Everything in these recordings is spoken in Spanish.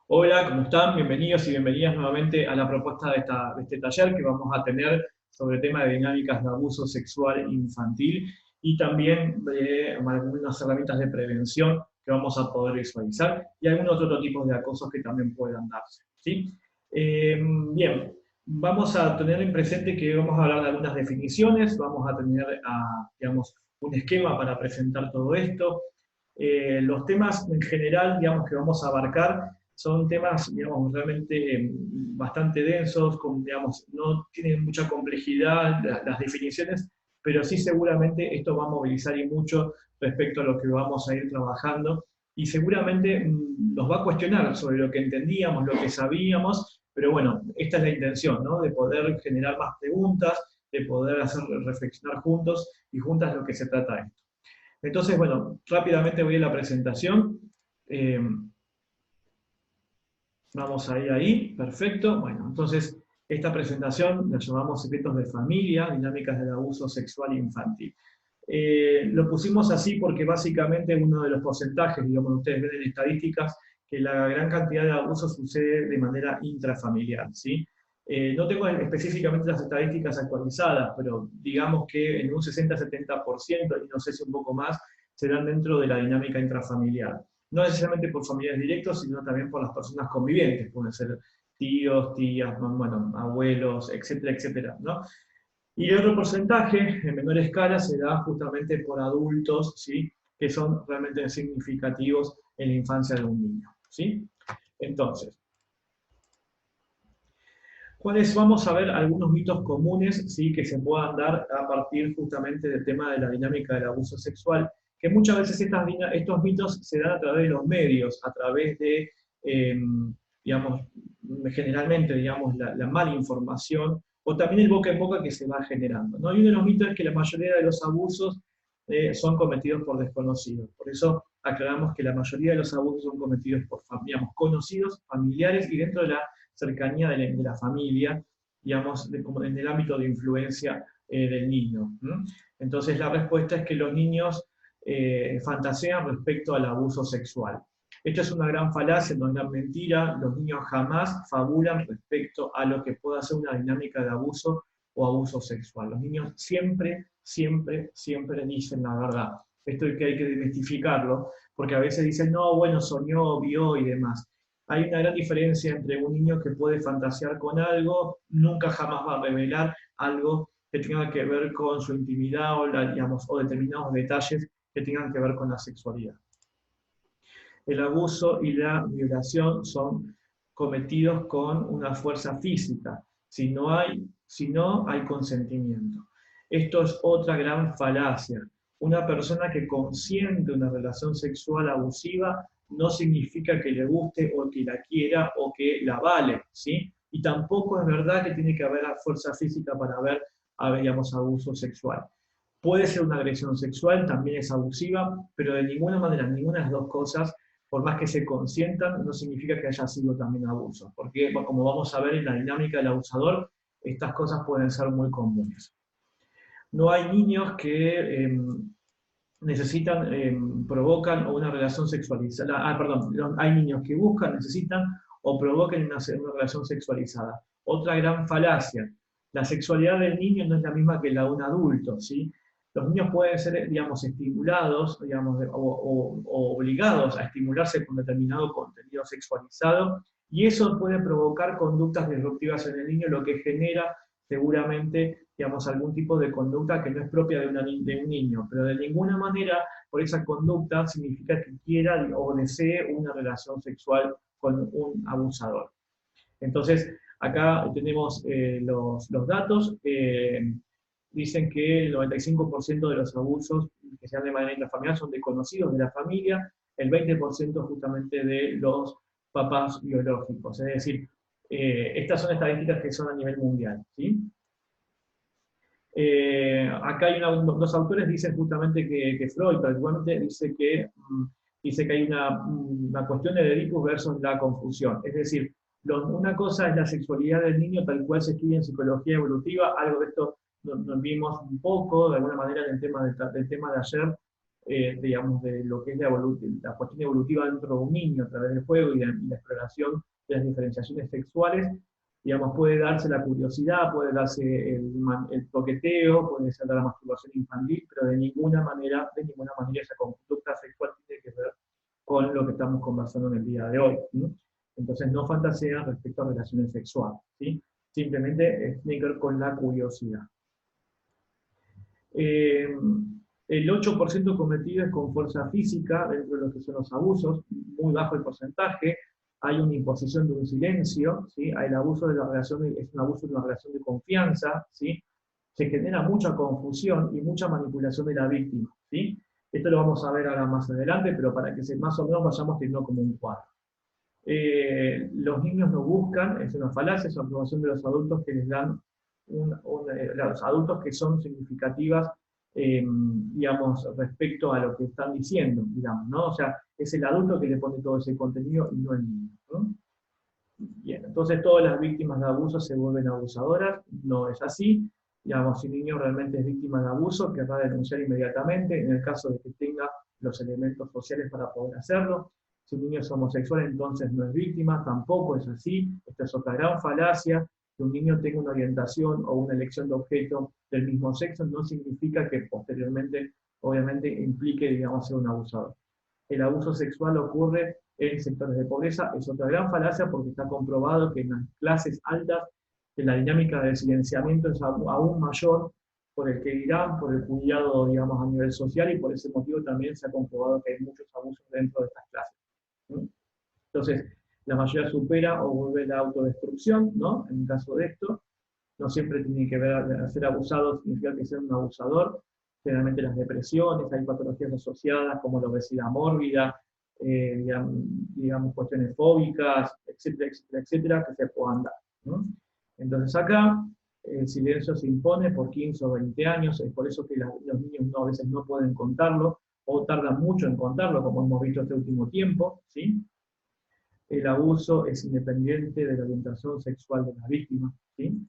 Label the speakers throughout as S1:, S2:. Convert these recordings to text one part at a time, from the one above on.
S1: Hola, ¿cómo están? Bienvenidos y bienvenidas nuevamente a la propuesta de este taller que vamos a tener sobre el tema de dinámicas de abuso sexual infantil y también de algunas herramientas de prevención que vamos a poder visualizar y algunos otros tipos de acosos que también puedan darse, ¿sí? Bien, vamos a tener en presente que vamos a hablar de algunas definiciones, vamos a tener, digamos, un esquema para presentar todo esto. Los temas en general, digamos, que vamos a abarcar son temas, digamos, realmente bastante densos, digamos, no tienen mucha complejidad las definiciones, pero sí seguramente esto va a movilizar y mucho respecto a lo que vamos a ir trabajando y seguramente nos va a cuestionar sobre lo que entendíamos, lo que sabíamos, pero bueno, esta es la intención, ¿no? De poder generar más preguntas, de poder hacer reflexionar juntos y juntas lo que se trata esto. Entonces, bueno, rápidamente voy a la presentación. Eh, Vamos a ir ahí, perfecto. Bueno, entonces esta presentación la llamamos Secretos de Familia, Dinámicas del Abuso Sexual Infantil. Lo pusimos así porque básicamente uno de los porcentajes, digamos, ustedes ven en estadísticas, que la gran cantidad de abusos sucede de manera intrafamiliar, ¿sí? No tengo específicamente las estadísticas actualizadas, pero digamos que en un 60-70%, y no sé si un poco más, se dan dentro de la dinámica intrafamiliar. No necesariamente por familiares directos, sino también por las personas convivientes, pueden ser tíos, tías, bueno, abuelos, etcétera, etcétera, ¿no? Y el otro porcentaje, en menor escala, se da justamente por adultos, ¿sí? Que son realmente significativos en la infancia de un niño, ¿sí? Entonces, ¿cuáles vamos a ver algunos mitos comunes, ¿sí? Que se puedan dar a partir justamente del tema de la dinámica del abuso sexual? Que muchas veces estos mitos se dan a través de los medios, a través de, digamos, generalmente, digamos, la mala información, o también el boca en boca que se va generando, ¿no? Y uno de los mitos es que la mayoría de los abusos son cometidos por desconocidos. Por eso aclaramos que la mayoría de los abusos son cometidos por, digamos, conocidos, familiares y dentro de la cercanía de la familia, digamos, como en el ámbito de influencia del niño. Entonces la respuesta es que los niños fantasean respecto al abuso sexual. Esto es una gran falacia, una gran mentira. Los niños jamás fabulan respecto a lo que pueda ser una dinámica de abuso o abuso sexual. Los niños siempre, siempre, siempre dicen la verdad. Esto es que hay que desmitificarlo, porque a veces dicen, no, bueno, soñó, vio y demás. Hay una gran diferencia entre un niño que puede fantasear con algo, nunca jamás va a revelar algo que tenga que ver con su intimidad o, digamos, o determinados detalles que tengan que ver con la sexualidad. El abuso y la violación son cometidos con una fuerza física, si no hay consentimiento. Esto es otra gran falacia. Una persona que consiente una relación sexual abusiva no significa que le guste o que la quiera o que la vale, ¿sí? Y tampoco es verdad que tiene que haber fuerza física para haber, digamos, abuso sexual. Puede ser una agresión sexual, también es abusiva, pero de ninguna manera, ninguna de las dos cosas, por más que se consientan, no significa que haya sido también abuso, porque como vamos a ver en la dinámica del abusador, estas cosas pueden ser muy comunes. No hay niños que necesitan, provocan una relación sexualizada, perdón, hay niños que buscan, necesitan o provoquen una relación sexualizada. Otra gran falacia, la sexualidad del niño no es la misma que la de un adulto, ¿sí? Los niños pueden ser, digamos, estimulados, digamos, o obligados a estimularse con determinado contenido sexualizado, y eso puede provocar conductas disruptivas en el niño, lo que genera seguramente, digamos, algún tipo de conducta que no es propia de un niño, pero de ninguna manera por esa conducta significa que quiera o desee una relación sexual con un abusador. Entonces, acá tenemos los datos. Dicen que el 95% de los abusos que se dan de manera intrafamiliar son de conocidos de la familia, el 20% justamente de los papás biológicos. Es decir, estas son estadísticas que son a nivel mundial, ¿sí? Acá hay dos autores, dicen justamente que Freud, particularmente, dice que hay una cuestión de Oedipus versus la confusión. Es decir, una cosa es la sexualidad del niño tal cual se estudia en psicología evolutiva, algo de esto nos vimos un poco, de alguna manera, en el tema del tema de ayer, digamos, de lo que es la cuestión evolutiva dentro de un niño a través del juego y la exploración de las diferenciaciones sexuales, digamos, puede darse la curiosidad, puede darse el toqueteo, puede ser la masturbación infantil, pero de ninguna manera esa conducta sexual tiene que ver con lo que estamos conversando en el día de hoy, ¿sí? Entonces no fantasea respecto a relaciones sexuales, ¿sí? Simplemente tiene que ver con la curiosidad. El 8% cometido es con fuerza física, dentro de lo que son los abusos, muy bajo el porcentaje. Hay una imposición de un silencio, ¿sí? El abuso de la relación es un abuso de una relación de confianza, ¿sí? Se genera mucha confusión y mucha manipulación de la víctima, ¿sí? Esto lo vamos a ver ahora más adelante, pero para que más o menos vayamos teniendo como un cuadro. Los niños no buscan, es una falacia, es una aprobación de los adultos que les dan los adultos que son significativas, digamos, respecto a lo que están diciendo, digamos, ¿no? O sea, es el adulto que le pone todo ese contenido y no el niño, ¿no? Bien, entonces todas las víctimas de abuso se vuelven abusadoras, no es así. Digamos, si un niño realmente es víctima de abuso, querrá denunciar inmediatamente, en el caso de que tenga los elementos sociales para poder hacerlo. Si un niño es homosexual, entonces no es víctima, tampoco es así. Esta es otra gran falacia. Que un niño tenga una orientación o una elección de objeto del mismo sexo no significa que posteriormente, obviamente, implique, digamos, ser un abusador. El abuso sexual ocurre en sectores de pobreza, es otra gran falacia porque está comprobado que en las clases altas la dinámica de silenciamiento es aún mayor por el que dirán, por el cuidado, digamos, a nivel social, y por ese motivo también se ha comprobado que hay muchos abusos dentro de estas clases, ¿no? Entonces, la mayoría supera o vuelve la autodestrucción, ¿no? En el caso de esto, no siempre tiene que ver, ser abusado significa que ser un abusador. Generalmente las depresiones, hay patologías asociadas como la obesidad mórbida, digamos, cuestiones fóbicas, etcétera, etcétera, etcétera, que se puedan dar, ¿no? Entonces acá el silencio se impone por 15 o 20 años, es por eso que los niños a veces no pueden contarlo, o tardan mucho en contarlo, como hemos visto este último tiempo, ¿sí? El abuso es independiente de la orientación sexual de la víctima, ¿sí?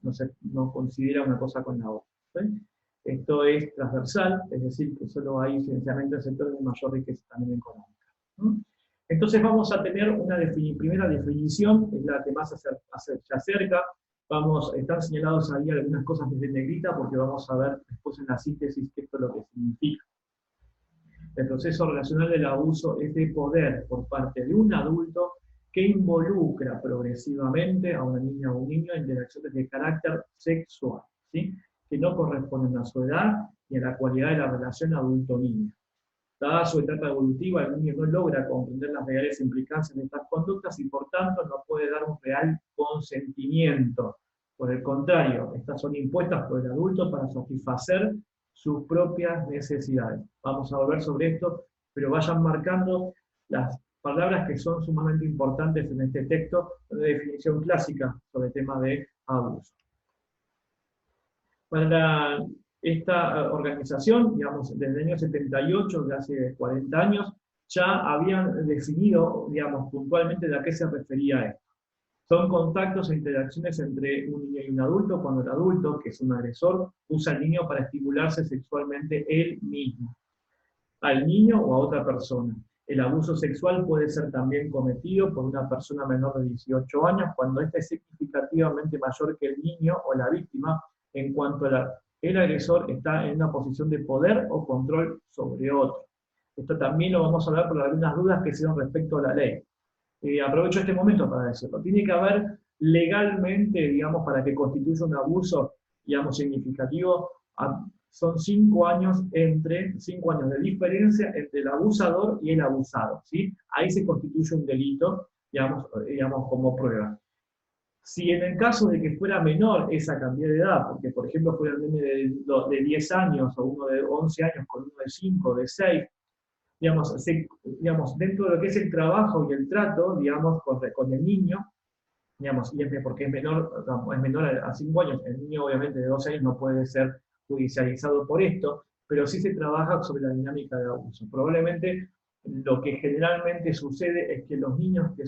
S1: No considera una cosa con la otra, ¿sí? Esto es transversal, es decir, que solo hay esencialmente sectores de mayor riqueza también económica, ¿no? Entonces vamos a tener una primera definición, es la que más se acerca. Están señalados ahí algunas cosas desde negrita, porque vamos a ver después en la síntesis qué esto es lo que significa. El proceso relacional del abuso es de poder por parte de un adulto que involucra progresivamente a una niña o un niño en interacciones de carácter sexual, ¿sí? Que no corresponden a su edad ni a la cualidad de la relación adulto-niño. Dada su etapa evolutiva, el niño no logra comprender las reales implicancias de estas conductas y por tanto no puede dar un real consentimiento. Por el contrario, estas son impuestas por el adulto para satisfacer sus propias necesidades. Vamos a volver sobre esto, pero vayan marcando las palabras que son sumamente importantes en este texto, de definición clásica sobre el tema de abuso. Para esta organización, digamos, desde el año 78, de hace 40 años, ya habían definido, digamos, puntualmente de a qué se refería esto. Son contactos e interacciones entre un niño y un adulto, cuando el adulto, que es un agresor, usa al niño para estimularse sexualmente él mismo, al niño o a otra persona. El abuso sexual puede ser también cometido por una persona menor de 18 años cuando ésta es significativamente mayor que el niño o la víctima, en cuanto el agresor está en una posición de poder o control sobre otro. Esto también lo vamos a hablar por algunas dudas que se dan respecto a la ley. Aprovecho este momento para decirlo. Tiene que haber legalmente, digamos, para que constituya un abuso, digamos, significativo, son 5 años de diferencia entre el abusador y el abusado, ¿sí? Ahí se constituye un delito, digamos, como prueba. Si en el caso de que fuera menor esa cantidad de edad, porque por ejemplo fuera un niño de 10 años o uno de 11 años con uno de 5, de 6, digamos, dentro de lo que es el trabajo y el trato, digamos, con el niño, digamos, y porque es menor a 5 años, el niño obviamente de 12 años no puede ser judicializado por esto, pero sí se trabaja sobre la dinámica de abuso. Probablemente lo que generalmente sucede es que los niños que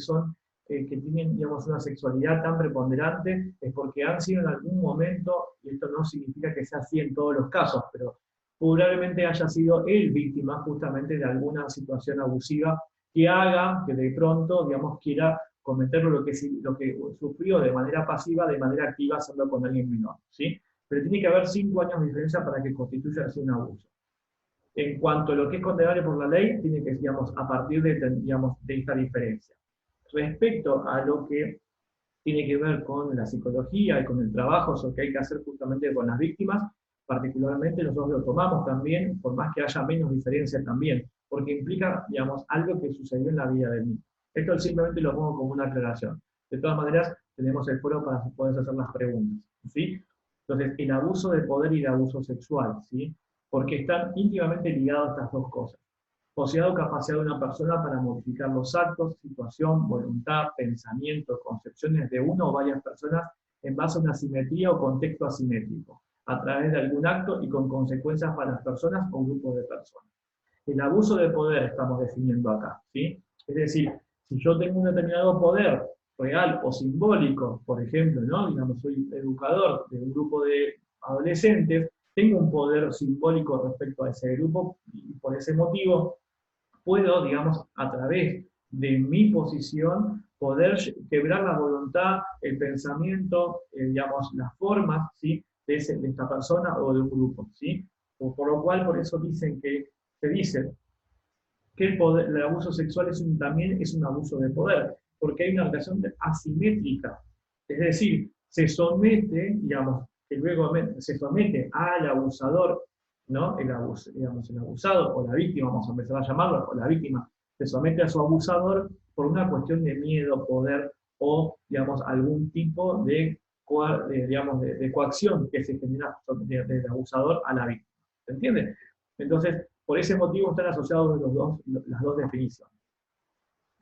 S1: tienen, digamos, una sexualidad tan preponderante es porque han sido en algún momento, y esto no significa que sea así en todos los casos, pero probablemente haya sido él víctima justamente de alguna situación abusiva que haga que de pronto, digamos, quiera cometer lo que sufrió de manera pasiva, de manera activa, hacerlo con alguien menor, ¿sí? Pero tiene que haber 5 años de diferencia para que constituya así un abuso. En cuanto a lo que es condenable por la ley, tiene que, digamos, a partir de, digamos, de esta diferencia. Respecto a lo que tiene que ver con la psicología y con el trabajo, eso que hay que hacer justamente con las víctimas, particularmente nosotros lo tomamos también, por más que haya menos diferencia también, porque implica, digamos, algo que sucedió en la vida del niño. Esto simplemente lo pongo como una aclaración. De todas maneras, tenemos el foro para poder hacer las preguntas, ¿sí? Entonces, el abuso de poder y el abuso sexual, ¿sí? Porque están íntimamente ligados estas dos cosas. Posibilidad o capacidad de una persona para modificar los actos, situación, voluntad, pensamiento, concepciones de una o varias personas en base a una simetría o contexto asimétrico, a través de algún acto y con consecuencias para las personas o grupos de personas. El abuso de poder estamos definiendo acá, ¿sí? Es decir, si yo tengo un determinado poder real o simbólico, por ejemplo, ¿no? Digamos, soy educador de un grupo de adolescentes, tengo un poder simbólico respecto a ese grupo y por ese motivo puedo, digamos, a través de mi posición, poder quebrar la voluntad, el pensamiento, digamos, las formas, ¿sí? de esta persona o de un grupo, ¿sí? Por lo cual, por eso dicen que, se dice que el abuso sexual también es un abuso de poder, porque hay una relación asimétrica, es decir, se somete, digamos, que luego se somete al abusador, ¿no? Digamos, el abusado o la víctima, vamos a empezar a llamarlo, o la víctima se somete a su abusador por una cuestión de miedo, poder o, digamos, algún tipo digamos, de coacción que se genera del abusador a la víctima. ¿Se entiende? Entonces, por ese motivo están asociados las dos definiciones.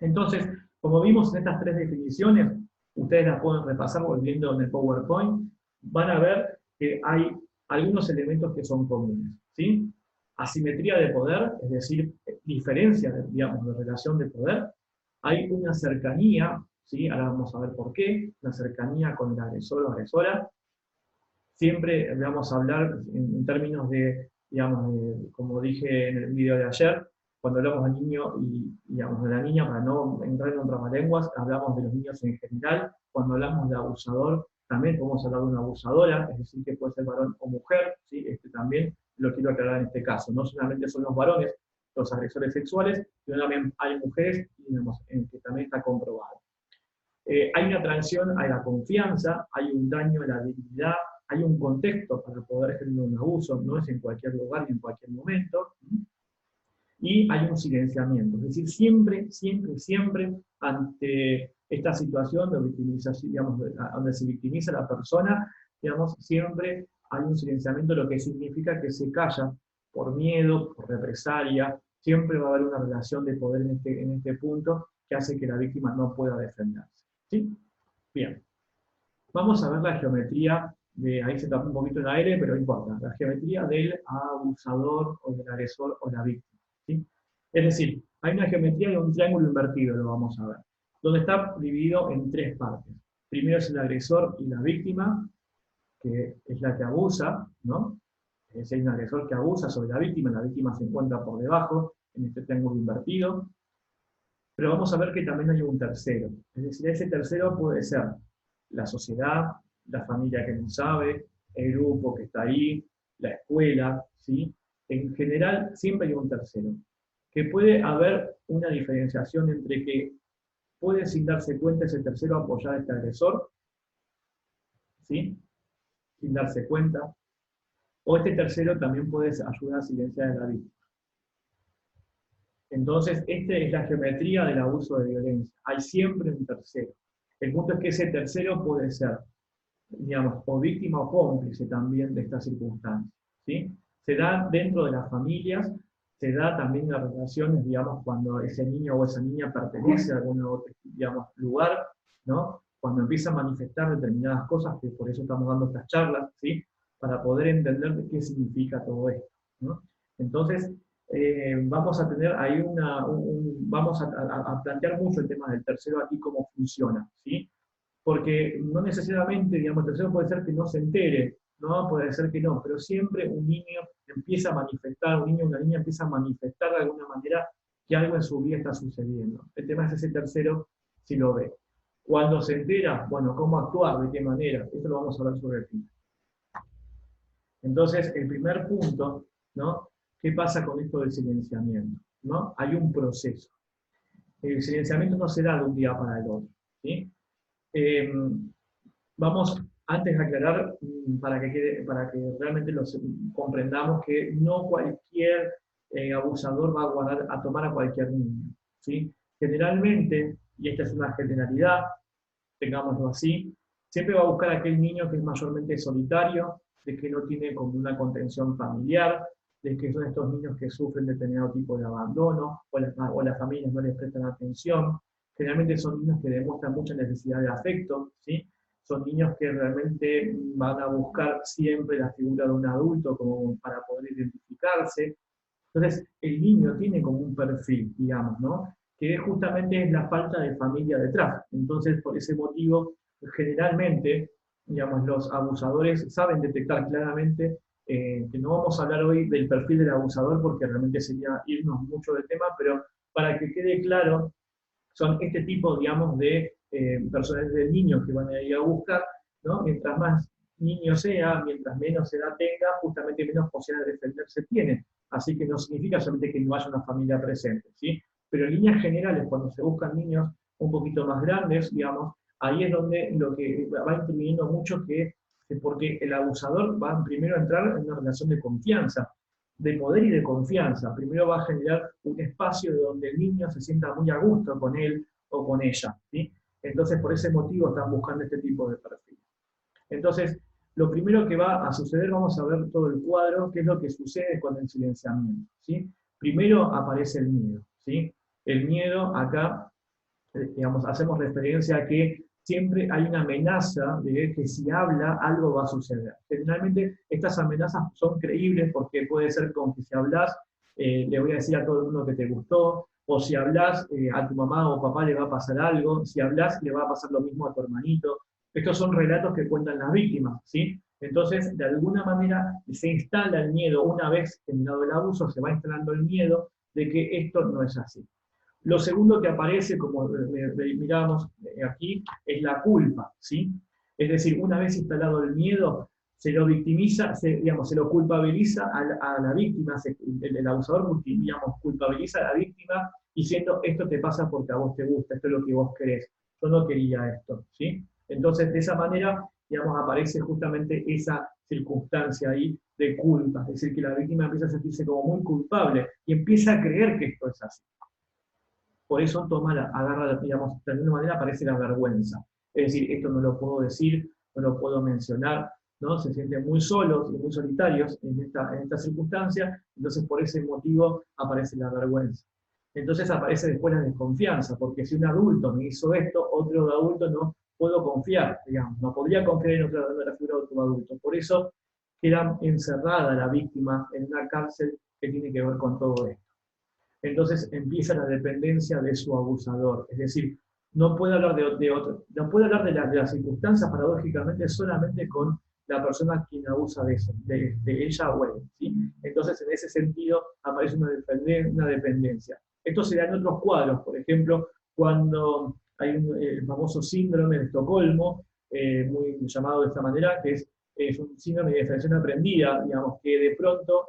S1: Entonces, como vimos en estas 3 definiciones, ustedes las pueden repasar volviendo en el PowerPoint, van a ver que hay algunos elementos que son comunes, ¿sí? Asimetría de poder, es decir, diferencia, digamos, de relación de poder. Hay una cercanía, ¿sí? Ahora vamos a ver por qué, una cercanía con el agresor o agresora. Siempre vamos a hablar en términos de, digamos, como dije en el video de ayer, cuando hablamos del niño y digamos, de la niña, para no entrar en otras lenguas, hablamos de los niños en general. Cuando hablamos de abusador, también podemos hablar de una abusadora, es decir, que puede ser varón o mujer, ¿sí? También lo quiero aclarar en este caso. No solamente son los varones los agresores sexuales, sino también hay mujeres, digamos, en que también está comprobado. Hay una traición a la confianza, hay un daño a la dignidad, hay un contexto para poder generar un abuso, no es en cualquier lugar ni en cualquier momento, y hay un silenciamiento, es decir, siempre, siempre, siempre ante esta situación de victimización, digamos, donde se victimiza a la persona, digamos, siempre hay un silenciamiento, lo que significa que se calla por miedo, por represalia, siempre va a haber una relación de poder en este punto que hace que la víctima no pueda defenderse. ¿Sí? Bien. Vamos a ver la geometría ahí se tapó un poquito el aire, pero no importa, la geometría del abusador o del agresor o la víctima. ¿Sí? Es decir, hay una geometría de un triángulo invertido, lo vamos a ver, donde está dividido en 3 partes. Primero es el agresor y la víctima, que es la que abusa, ¿no? Es decir, hay un agresor que abusa sobre la víctima se encuentra por debajo, en este triángulo invertido. Pero vamos a ver que también hay un tercero. Es decir, ese tercero puede ser la sociedad, la familia que no sabe, el grupo que está ahí, la escuela, ¿sí? En general, siempre hay un tercero. Que puede haber una diferenciación entre que puede sin darse cuenta ese tercero apoyar a este agresor, ¿sí? Sin darse cuenta. O este tercero también puede ayudar a silenciar a la víctima. Entonces, esta es la geometría del abuso de violencia. Hay siempre un tercero. El punto es que ese tercero puede ser, digamos, o víctima o cómplice también de estas circunstancias, ¿sí? Se da dentro de las familias, se da también en las relaciones, digamos, cuando ese niño o esa niña pertenece a algún otro, digamos, lugar, ¿no? Cuando empieza a manifestar determinadas cosas, que por eso estamos dando estas charlas, ¿sí? Para poder entender de qué significa todo esto, ¿no? Entonces, vamos a tener ahí vamos a plantear mucho el tema del tercero aquí, cómo funciona, ¿sí? Porque no necesariamente, digamos, el tercero puede ser que no se entere ¿no? Puede ser que no, pero siempre un niño empieza a manifestar, un niño o una niña empieza a manifestar de alguna manera que algo en su vida está sucediendo. El tema es ese tercero, si lo ve. Cuando se entera, bueno, cómo actuar, de qué manera, esto lo vamos a hablar sobre el final. Entonces, el primer punto, ¿no? ¿Qué pasa con esto del silenciamiento? ¿No? Hay un proceso. El silenciamiento no se da de un día para el otro, ¿sí? Vamos, antes de aclarar, para que realmente comprendamos que no cualquier abusador va a tomar a cualquier niño, ¿sí? Generalmente, y esta es una generalidad, tengámoslo así, siempre va a buscar a aquel niño que es mayormente solitario, de que no tiene como una contención familiar, de que son estos niños que sufren determinado tipo de abandono, o las familias no les prestan atención. Generalmente son niños que demuestran mucha necesidad de afecto, ¿sí? Son niños que realmente van a buscar siempre la figura de un adulto como para poder identificarse. Entonces, el niño tiene como un perfil, digamos, ¿no? Que justamente es la falta de familia detrás. Entonces, por ese motivo, generalmente, digamos, los abusadores saben detectar claramente, que no vamos a hablar hoy del perfil del abusador porque realmente sería irnos mucho del tema, pero para que quede claro, son este tipo, digamos, de personas, de niños que van a ir a buscar, ¿no? Mientras más niño sea, mientras menos edad tenga, justamente menos posibilidad de defenderse tiene. Así que no significa solamente que no haya una familia presente, ¿sí? Pero en líneas generales, cuando se buscan niños un poquito más grandes, digamos, ahí es donde lo que va interviniendo mucho, que porque el abusador va primero a entrar en una relación de confianza, de poder y de confianza. Primero va a generar un espacio donde el niño se sienta muy a gusto con él o con ella, ¿sí? Entonces, por ese motivo están buscando este tipo de perfil. Entonces, lo primero que va a suceder, vamos a ver todo el cuadro, qué es lo que sucede con el silenciamiento, ¿sí? Primero aparece el miedo, ¿sí? El miedo acá, digamos, hacemos referencia a que siempre hay una amenaza de que si habla algo va a suceder. Generalmente estas amenazas son creíbles porque puede ser como que si hablas, le voy a decir a todo el mundo que te gustó, o si hablas, a tu mamá o papá le va a pasar algo, si hablas le va a pasar lo mismo a tu hermanito. Estos son relatos que cuentan las víctimas, ¿sí? Entonces, de alguna manera se instala el miedo, una vez terminado el abuso, se va instalando el miedo de que esto no es así. Lo segundo que aparece, como miramos aquí, es la culpa, ¿sí? Es decir, una vez instalado el miedo, se lo victimiza, digamos, se lo culpabiliza a la víctima, el abusador, digamos, culpabiliza a la víctima diciendo, esto te pasa porque a vos te gusta, esto es lo que vos querés, yo no quería esto, ¿sí? Entonces, de esa manera, digamos, aparece justamente esa circunstancia ahí de culpa, es decir, que la víctima empieza a sentirse como muy culpable y empieza a creer que esto es así. Por eso agarra, digamos, de alguna manera aparece la vergüenza. Es decir, esto no lo puedo decir, no lo puedo mencionar, ¿no? Se sienten muy solos y muy solitarios en esta circunstancia, entonces por ese motivo aparece la vergüenza. Entonces aparece después la desconfianza, porque si un adulto me hizo esto, otro adulto no puedo confiar, digamos, no podría confiar en otra figura de otro adulto. Por eso queda encerrada la víctima en una cárcel que tiene que ver con todo esto. Entonces empieza la dependencia de su abusador. Es decir, no puede hablar de otro, no puede hablar de las circunstancias paradójicamente solamente con la persona quien abusa de eso, de ella o él, ¿sí? Entonces, en ese sentido, aparece una dependencia. Esto se da en otros cuadros, por ejemplo, cuando hay el famoso síndrome de Estocolmo, muy llamado de esta manera, que es un síndrome de diferenciación aprendida, digamos, que de pronto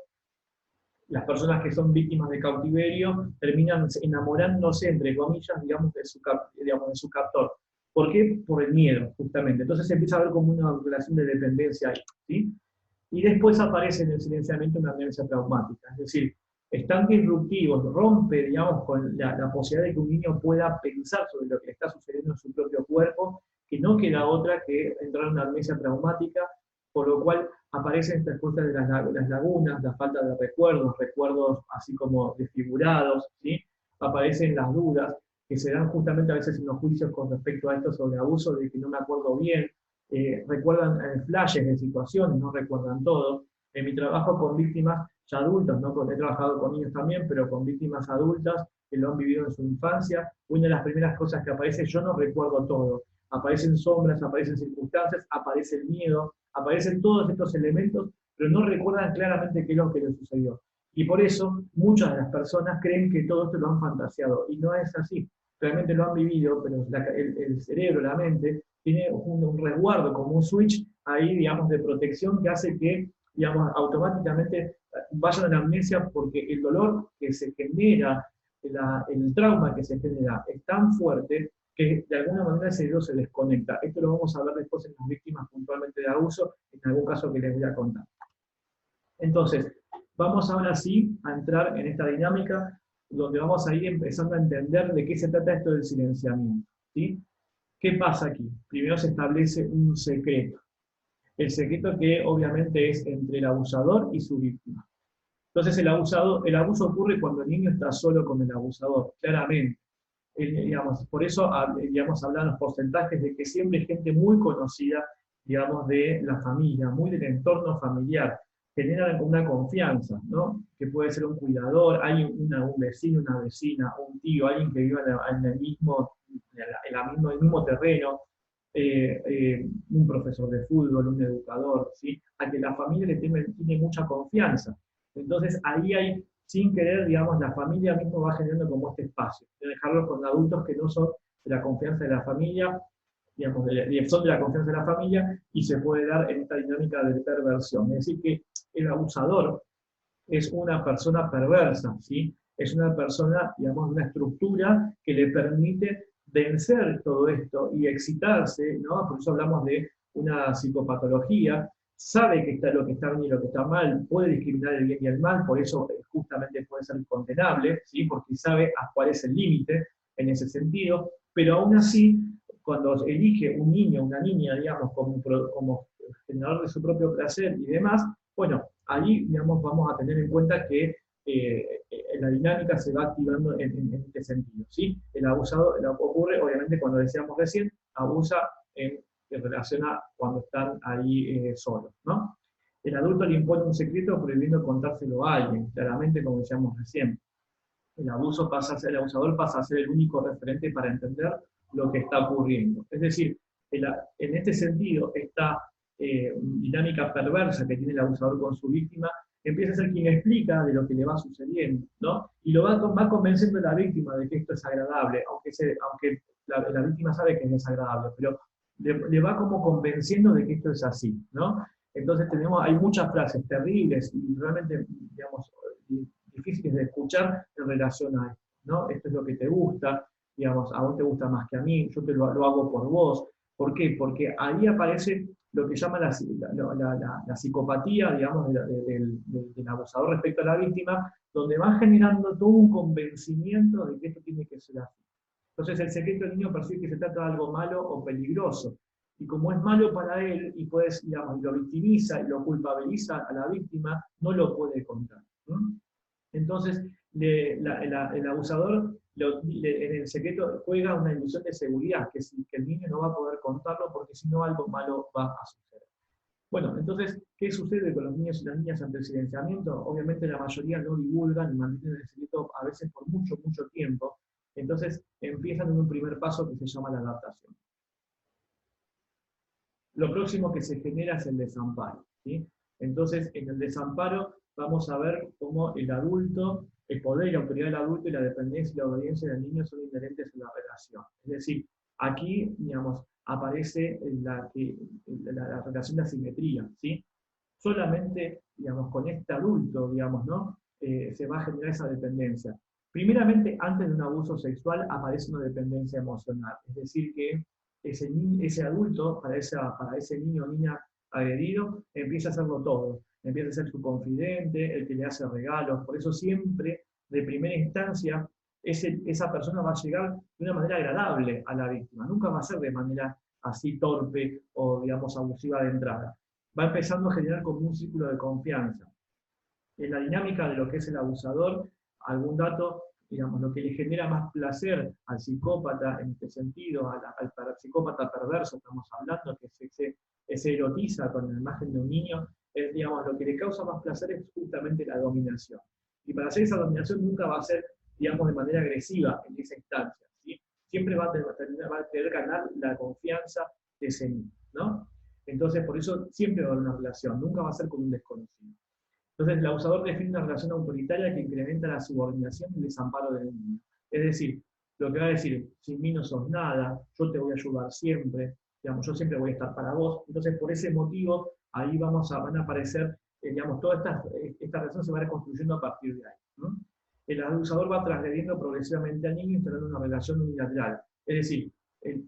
S1: las personas que son víctimas de cautiverio terminan enamorándose, entre comillas, digamos, de su captor. ¿Por qué? Por el miedo, justamente. Entonces se empieza a ver como una relación de dependencia ahí, ¿sí? Y después aparece en el silenciamiento una amnesia traumática, es decir, es tan disruptivo, rompe, digamos, con la posibilidad de que un niño pueda pensar sobre lo que le está sucediendo en su propio cuerpo, que no queda otra que entrar en una amnesia traumática, por lo cual aparecen estas cosas de las lagunas, la falta de recuerdos así como desfigurados, ¿sí? Aparecen las dudas, que se dan justamente a veces en los juicios con respecto a esto sobre abuso, de que no me acuerdo bien, recuerdan flashes de situaciones, no recuerdan todo. En mi trabajo con víctimas ya adultas, ¿no? He trabajado con niños también, pero con víctimas adultas que lo han vivido en su infancia, una de las primeras cosas que aparece, yo no recuerdo todo. Aparecen sombras, aparecen circunstancias, aparece el miedo, aparecen todos estos elementos, pero no recuerdan claramente qué es lo que les sucedió. Y por eso muchas de las personas creen que todo esto lo han fantaseado, y no es así. Realmente lo han vivido, pero el cerebro, la mente, tiene un resguardo, como un switch ahí, digamos, de protección que hace que, digamos, automáticamente vayan a la amnesia porque el dolor que se genera, el trauma que se genera es tan fuerte que de alguna manera el cerebro se desconecta. Esto lo vamos a ver después en las víctimas puntualmente de abuso, en algún caso que les voy a contar. Entonces, vamos ahora sí a entrar en esta dinámica donde vamos a ir empezando a entender de qué se trata esto del silenciamiento. ¿Sí? ¿Qué pasa aquí? Primero se establece un secreto. El secreto que obviamente es entre el abusador y su víctima. Entonces el abuso ocurre cuando el niño está solo con el abusador, claramente. Digamos, por eso digamos, hablan los porcentajes de que siempre hay gente muy conocida, digamos, de la familia, muy del entorno familiar, genera una confianza, ¿no? Que puede ser un cuidador, hay un vecino, una vecina, un tío, alguien que viva en el mismo, el mismo terreno, un profesor de fútbol, un educador, ¿sí? A que la familia le tiene mucha confianza. Entonces ahí hay, sin querer, digamos, la familia misma va generando como este espacio, de dejarlo con adultos que no son de la confianza de la familia, digamos, son de la confianza de la familia, y se puede dar en esta dinámica de perversión. Es decir, que el abusador es una persona perversa, ¿sí? Es una persona, digamos, de una estructura que le permite vencer todo esto y excitarse, ¿no? Por eso hablamos de una psicopatología, sabe que está lo que está bien y lo que está mal, puede discriminar el bien y el mal, por eso justamente puede ser condenable, ¿sí? Porque sabe a cuál es el límite en ese sentido, pero aún así, cuando elige un niño, una niña, digamos, como generador de su propio placer y demás, bueno, ahí, digamos, vamos a tener en cuenta que la dinámica se va activando en este sentido, ¿sí? El abusado ocurre, obviamente, cuando decíamos recién, abusa en relación a cuando están ahí solos, ¿no? El adulto le impone un secreto prohibiendo contárselo a alguien, claramente, como decíamos recién. El abusador pasa a ser el único referente para entender lo que está ocurriendo. Es decir, en este sentido, esta dinámica perversa que tiene el abusador con su víctima empieza a ser quien explica de lo que le va sucediendo, ¿no? Y lo va convenciendo a la víctima de que esto es agradable, aunque la víctima sabe que es desagradable, pero le va como convenciendo de que esto es así, ¿no? Entonces hay muchas frases terribles y realmente, digamos, difíciles de escuchar en relación a esto, ¿no? Esto es lo que te gusta, digamos, a vos te gusta más que a mí, yo lo hago por vos. ¿Por qué? Porque ahí aparece lo que llama la psicopatía, digamos, del abusador respecto a la víctima, donde va generando todo un convencimiento de que esto tiene que ser así. Entonces el secreto del niño percibe que se trata de algo malo o peligroso. Y como es malo para él, y digamos, lo victimiza y lo culpabiliza a la víctima, no lo puede contar. ¿No? Entonces, el abusador en el secreto juega una ilusión de seguridad, que el niño no va a poder contarlo porque si no algo malo va a suceder. Bueno, entonces, ¿qué sucede con los niños y las niñas ante el silenciamiento? Obviamente la mayoría no divulgan y mantienen el secreto a veces por mucho, mucho tiempo. Entonces empiezan en un primer paso que se llama la adaptación. Lo próximo que se genera es el desamparo, ¿sí? Entonces, en el desamparo vamos a ver cómo el adulto, el poder y la autoridad del adulto y la dependencia y la obediencia del niño son inherentes a la relación. Es decir, aquí, digamos, aparece la relación de asimetría, ¿sí? Solamente, digamos, con este adulto, digamos, ¿no? Se va a generar esa dependencia. Primeramente, antes de un abuso sexual aparece una dependencia emocional, es decir, que ese adulto, para ese niño o niña agredido, empieza a hacerlo todo. Empieza a ser su confidente, el que le hace regalos. Por eso siempre, de primera instancia, esa persona va a llegar de una manera agradable a la víctima. Nunca va a ser de manera así torpe o, digamos, abusiva de entrada. Va empezando a generar como un círculo de confianza. En la dinámica de lo que es el abusador, algún dato, digamos, lo que le genera más placer al psicópata en este sentido, al psicópata perverso estamos hablando, que se erotiza con la imagen de un niño, es, digamos, lo que le causa más placer es justamente la dominación. Y para hacer esa dominación nunca va a ser, digamos, de manera agresiva en esa instancia, ¿sí? siempre va a querer ganar la confianza de ese niño, ¿no? Entonces, por eso siempre va a haber una relación, nunca va a ser con un desconocido. Entonces, el abusador define una relación autoritaria que incrementa la subordinación y el desamparo del niño. Es decir, lo que va a decir, sin mí no sos nada, yo te voy a ayudar siempre, digamos, yo siempre voy a estar para vos. Entonces, por ese motivo, ahí van a aparecer, digamos, toda esta relación se va reconstruyendo a partir de ahí, ¿no? El abusador va transgrediendo progresivamente al niño instalando una relación unilateral. Es decir,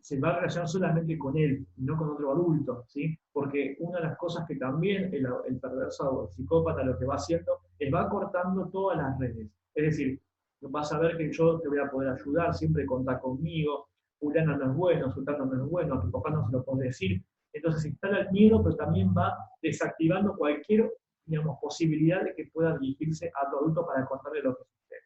S1: se va a relacionar solamente con él, y no con otro adulto, ¿sí? Porque una de las cosas que también el perverso o el psicópata lo que va haciendo es va cortando todas las redes. Es decir, vas a ver que yo te voy a poder ayudar, siempre contá conmigo, Juliana no es bueno, Sultano no es bueno, a tu papá no se lo podés decir. Entonces instala el miedo, pero también va desactivando cualquier, digamos, posibilidad de que pueda dirigirse a tu adulto para contarle lo que sucede.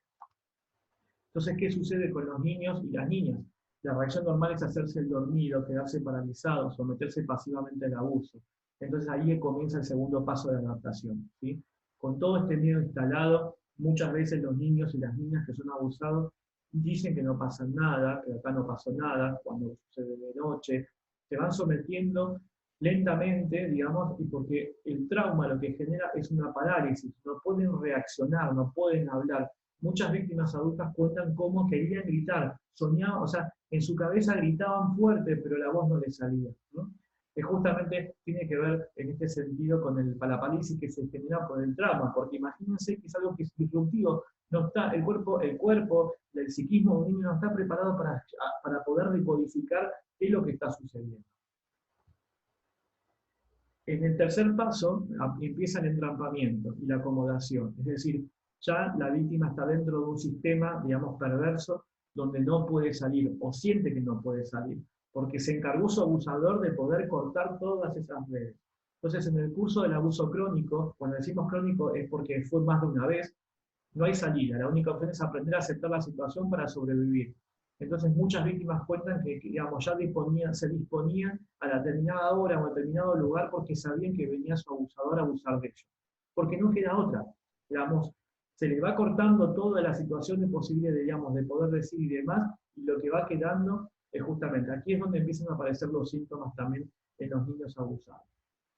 S1: Entonces, ¿qué sucede con los niños y las niñas? La reacción normal es hacerse el dormido, quedarse paralizado, someterse pasivamente al abuso. Entonces ahí comienza el segundo paso de la adaptación, ¿sí? Con todo este miedo instalado, muchas veces los niños y las niñas que son abusados dicen que no pasa nada, que acá no pasó nada, cuando sucede de noche, se van sometiendo lentamente, digamos, y porque el trauma lo que genera es una parálisis, no pueden reaccionar, no pueden hablar. Muchas víctimas adultas cuentan cómo querían gritar, soñaban, o sea, en su cabeza gritaban fuerte, pero la voz no les salía, ¿no? Que justamente tiene que ver en este sentido con la parálisis que se genera por el trauma, porque imagínense que es algo que es disruptivo, no está, el cuerpo, el psiquismo de un niño no está preparado para poder decodificar qué es lo que está sucediendo. En el tercer paso empieza el entrampamiento y la acomodación, es decir, ya la víctima está dentro de un sistema, digamos, perverso, donde no puede salir o siente que no puede salir, porque se encargó su abusador de poder cortar todas esas redes. Entonces, en el curso del abuso crónico, cuando decimos crónico es porque fue más de una vez, no hay salida, la única opción es aprender a aceptar la situación para sobrevivir. Entonces muchas víctimas cuentan que digamos, ya se disponían a la determinada hora o a determinado lugar porque sabían que venía su abusador a abusar de ellos. Porque no queda otra. Digamos, se les va cortando toda la situación posible digamos, de poder decir y demás, y lo que va quedando es justamente, aquí es donde empiezan a aparecer los síntomas también en los niños abusados.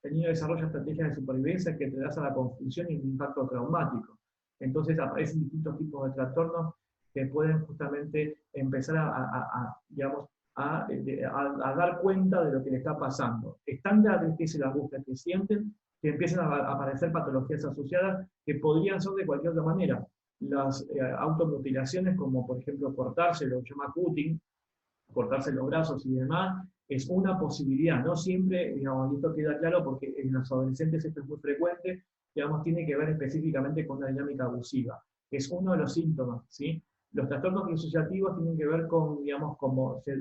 S1: El niño desarrolla estrategias de supervivencia que trasladan a la confusión y un impacto traumático. Entonces aparecen distintos tipos de trastornos que pueden justamente empezar digamos, a dar cuenta de lo que le está pasando. Están de la tristeza y la angustia que sienten, que empiezan a aparecer patologías asociadas que podrían ser de cualquier otra manera. Las automutilaciones, como por ejemplo cortarse, lo que se llama cutting, cortarse los brazos y demás, es una posibilidad. No siempre, digamos, y esto queda claro porque en los adolescentes esto es muy frecuente, digamos, tiene que ver específicamente con la dinámica abusiva. Es uno de los síntomas, ¿sí? Los trastornos disociativos tienen que ver con, digamos, cómo se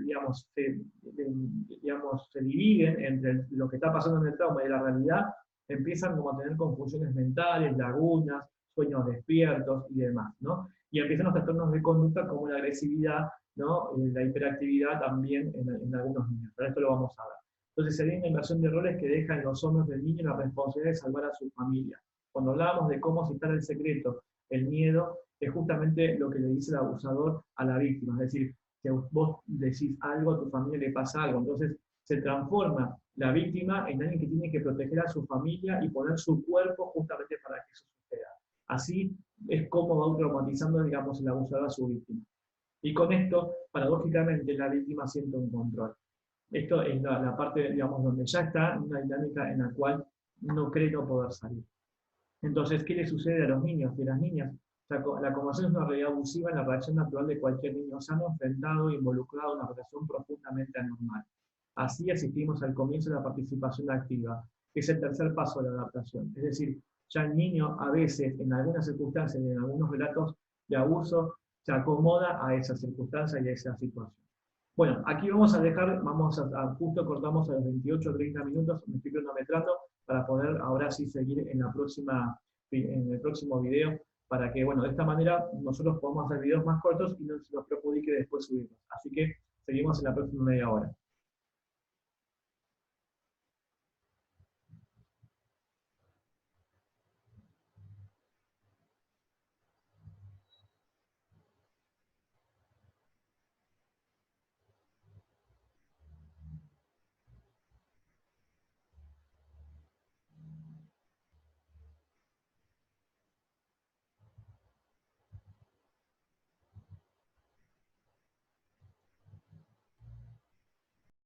S1: dividen entre lo que está pasando en el trauma y la realidad, empiezan como a tener confusiones mentales, lagunas, sueños despiertos y demás, ¿no? Y empiezan los trastornos de conducta como la agresividad, ¿no? La hiperactividad también en algunos niños. Pero esto lo vamos a ver. Entonces sería una inversión de roles que deja en los hombros del niño la responsabilidad de salvar a su familia. Cuando hablábamos de cómo citar el secreto, el miedo, es justamente lo que le dice el abusador a la víctima. Es decir, que vos decís algo, a tu familia le pasa algo. Entonces se transforma la víctima en alguien que tiene que proteger a su familia y poner su cuerpo justamente para que eso suceda. Así es como va traumatizando, digamos, el abusador a su víctima. Y con esto, paradójicamente, la víctima siente un control. Esto es la parte, digamos, donde ya está en una dinámica en la cual no cree no poder salir. Entonces, ¿qué le sucede a los niños y a las niñas? La conversión es una realidad abusiva en la reacción natural de cualquier niño sano enfrentado e involucrado en una relación profundamente anormal. Así asistimos al comienzo de la participación activa, que es el tercer paso de la adaptación. Es decir, ya el niño a veces, en algunas circunstancias y en algunos relatos de abuso, se acomoda a esa circunstancia y a esa situación. Bueno, aquí vamos a dejar, justo cortamos a los 28 o 30 minutos, me estoy cronometrando, para poder ahora sí seguir en el próximo video, para que, bueno, de esta manera nosotros podamos hacer videos más cortos y no se nos perjudique después subirlos. Así que seguimos en la próxima media hora.